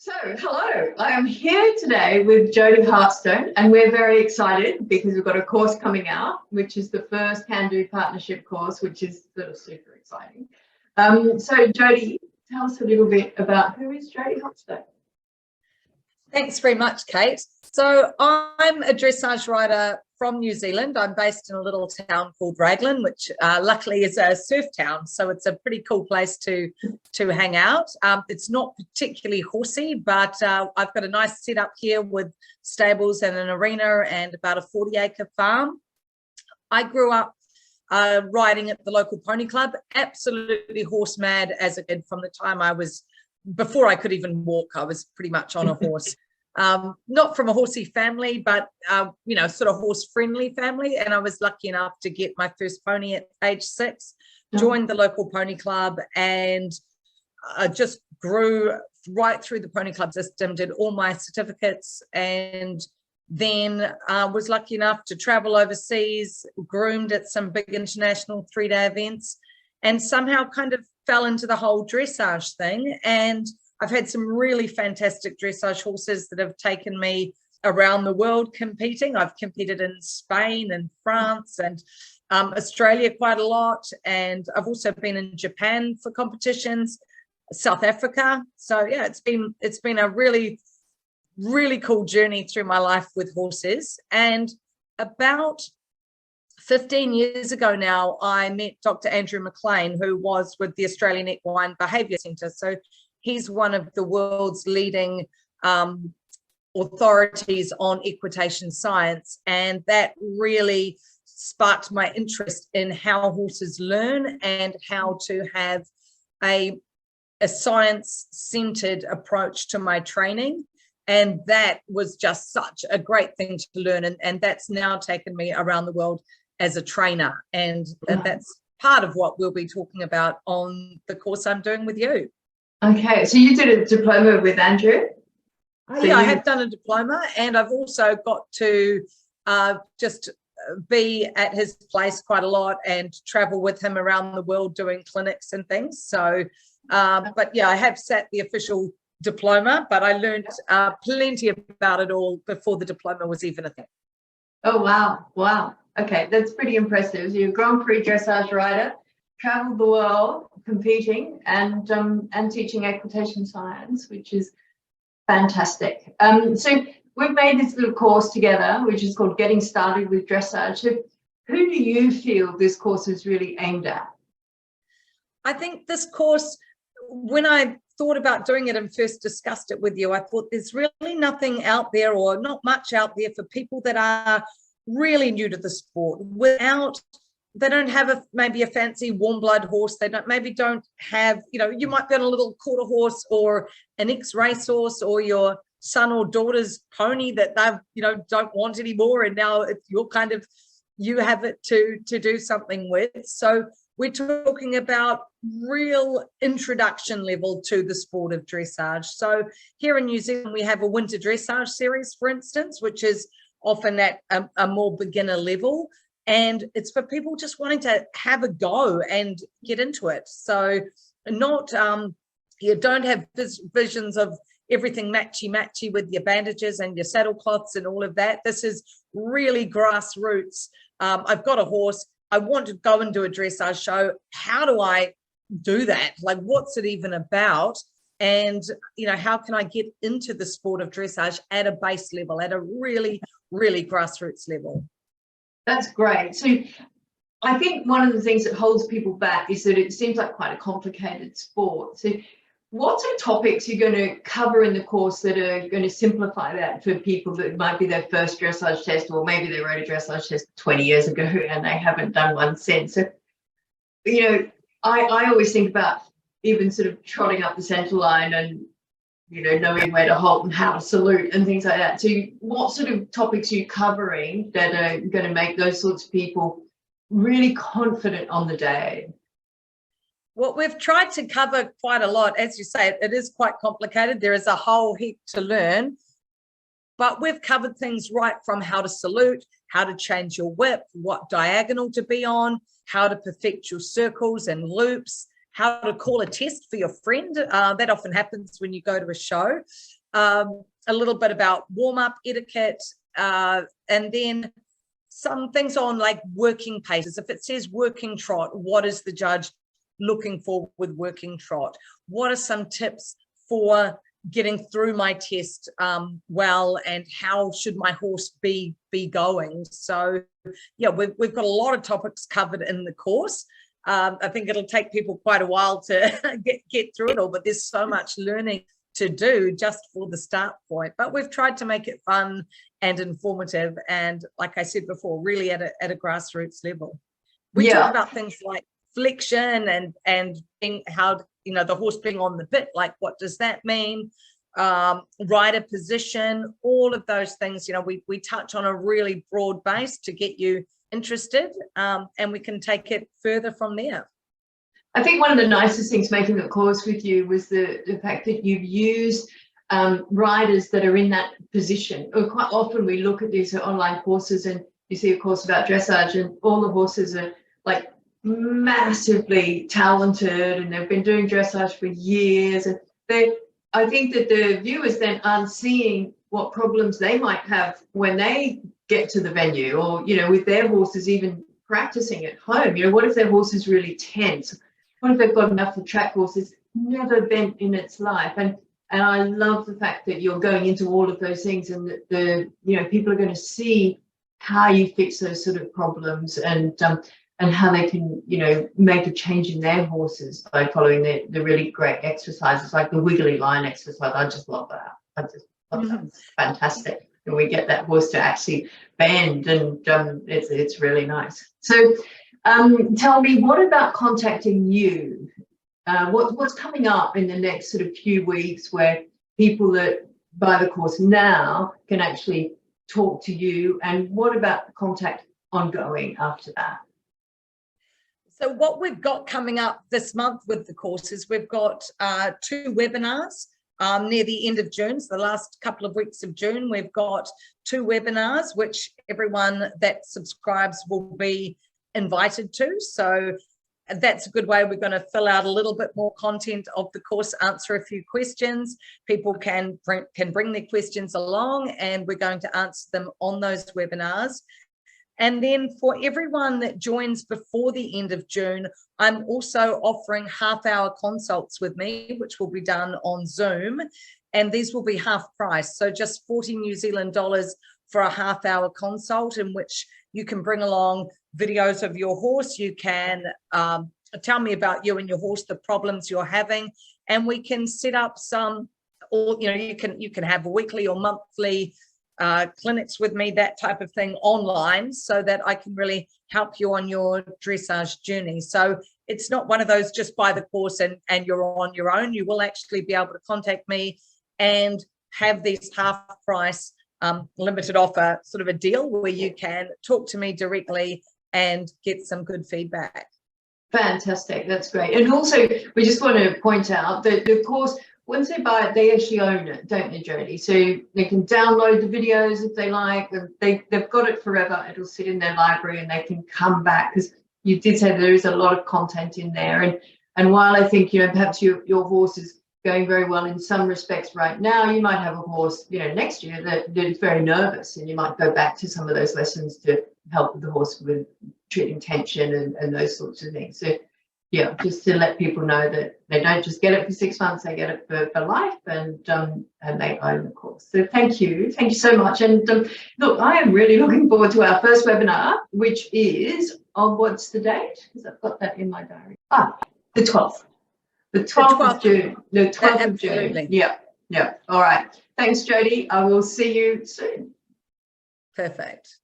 So, hello, I am here today with Jody Hartstone, and we're very excited because we've got a course coming out, which is the first Kandoo partnership course, which is sort of super exciting. So, Jody, tell us a little bit about who is Jody Hartstone? Thanks very much, Kate. So I'm a dressage rider from New Zealand. I'm based in a little town called Raglan, which luckily is a surf town. So it's a pretty cool place to hang out. It's not particularly horsey, but I've got a nice setup here with stables and an arena and about a 40-acre farm. I grew up riding at the local pony club, absolutely horse mad as a kid from the time before I could even walk. I was pretty much on a horse. Not from a horsey family, but sort of horse friendly family, and I was lucky enough to get my first pony at age 6, joined the local pony club, and just grew right through the pony club system, did all my certificates, and then was lucky enough to travel overseas, groomed at some big international 3-day events, and somehow kind of fell into the whole dressage thing. And I've had some really fantastic dressage horses that have taken me around the world competing. I've competed in Spain and France and Australia quite a lot. And I've also been in Japan for competitions, South Africa. So yeah, it's been a really, really cool journey through my life with horses. And about 15 years ago now, I met Dr. Andrew McLean, who was with the Australian Equine Behaviour Centre. So he's one of the world's leading authorities on equitation science, and that really sparked my interest in how horses learn and how to have a science-centered approach to my training. And that was just such a great thing to learn, and that's now taken me around the world as a trainer, and that's part of what we'll be talking about on the course I'm doing with you. Okay, so you did a diploma with Andrew? Yeah, I have done a diploma, and I've also got to just be at his place quite a lot and travel with him around the world doing clinics and things. So, but yeah, I have sat the official diploma, but I learned plenty about it all before the diploma was even a thing. Oh, wow. Wow. Okay, that's pretty impressive. So you're a Grand Prix dressage rider, traveled the world competing and teaching equitation science, which is fantastic. So we've made this little course together, which is called Getting Started with Dressage. So who do you feel this course is really aimed at? I think this course, when I thought about doing it and first discussed it with you, I thought there's really nothing out there, or not much out there, for people that are really new to the sport they don't have maybe a fancy warm blood horse. They don't have, you might be on a little quarter horse or an ex-race horse, or your son or daughter's pony that they don't want anymore, and now you have it to do something with. So we're talking about real introduction level to the sport of dressage. So here in New Zealand, we have a winter dressage series, for instance, which is often at a more beginner level. And it's for people just wanting to have a go and get into it. So you don't have visions of everything matchy with your bandages and your saddle cloths and all of that. This is really grassroots. I've got a horse. I want to go and do a dressage show. How do I do that? Like, what's it even about? And, how can I get into the sport of dressage at a base level, at a really, really grassroots level? That's great. So I think one of the things that holds people back is that it seems like quite a complicated sport. So what sort of topics are you going to cover in the course that are going to simplify that for people that might be their first dressage test, or maybe they rode a dressage test 20 years ago and they haven't done one since? So, I always think about even sort of trotting up the centre line and, knowing where to halt and how to salute and things like that. So what sort of topics are you covering that are going to make those sorts of people really confident on the day? Well, we've tried to cover quite a lot. As you say, it is quite complicated. There is a whole heap to learn, but we've covered things right from how to salute, how to change your whip, what diagonal to be on, how to perfect your circles and loops, how to call a test for your friend. That often happens when you go to a show. A little bit about warm-up etiquette, and then some things on like working paces. If it says working trot, what is the judge looking for with working trot? What are some tips for getting through my test well, and how should my horse be going? So yeah, we've got a lot of topics covered in the course. I think it'll take people quite a while to get through it all, but there's so much learning to do just for the start point. But we've tried to make it fun and informative, and like I said before, really at a grassroots level. We talk about things like flexion and how, you know, the horse being on the bit, like what does that mean? Rider position, all of those things, you know, we touch on a really broad base to get you interested, and we can take it further from there. I think one of the nicest things making the course with you was the fact that you've used riders that are in that position. Or quite often we look at these online courses and you see a course about dressage and all the horses are like massively talented and they've been doing dressage for years. And I think that the viewers then aren't seeing what problems they might have when they get to the venue, or, you know, with their horses even practicing at home. You know, what if their horse is really tense? What if they've got enough of track horses, never bent in its life? And I love the fact that you're going into all of those things, and that you know, people are going to see how you fix those sort of problems, and how they can, you know, make a change in their horses by following the really great exercises like the wiggly line exercise. I just love that. I just love that. It's fantastic. And we get that horse to actually bend, and it's really nice. So tell me, what about contacting you? What's coming up in the next sort of few weeks where people that buy the course now can actually talk to you, and what about the contact ongoing after that? So what we've got coming up this month with the courses, we've got 2 webinars near the end of June. So the last couple of weeks of June, we've got 2 webinars, which everyone that subscribes will be invited to. So that's a good way. We're going to fill out a little bit more content of the course, answer a few questions. People can bring their questions along, and we're going to answer them on those webinars. And then for everyone that joins before the end of June, I'm also offering half-hour consults with me, which will be done on Zoom, and these will be half price. So just 40 New Zealand dollars for a half-hour consult, in which you can bring along videos of your horse. You can tell me about you and your horse, the problems you're having, and we can set up some, or, you know, you can have weekly or monthly clinics with me, that type of thing, online, so that I can really help you on your dressage journey. So it's not one of those just buy the course and you're on your own. You will actually be able to contact me and have these half price limited offer, sort of a deal where you can talk to me directly and get some good feedback. Fantastic, that's great. And also we just want to point out that the course, once they buy it, they actually own it, don't they, Jody? So they can download the videos if they like. They've got it forever. It'll sit in their library and they can come back, because you did say there is a lot of content in there. And while I think, you know, perhaps your horse is going very well in some respects right now, you might have a horse, you know, next year that is very nervous, and you might go back to some of those lessons to help the horse with treating tension and those sorts of things. So yeah, just to let people know that they don't just get it for 6 months, they get it for life, and they own the course. So thank you so much. And look, I am really looking forward to our first webinar, which is on, what's the date? Because I've got that in my diary. The 12th. The 12th of June. The 12th of June. Yeah. All right. Thanks, Jody. I will see you soon. Perfect.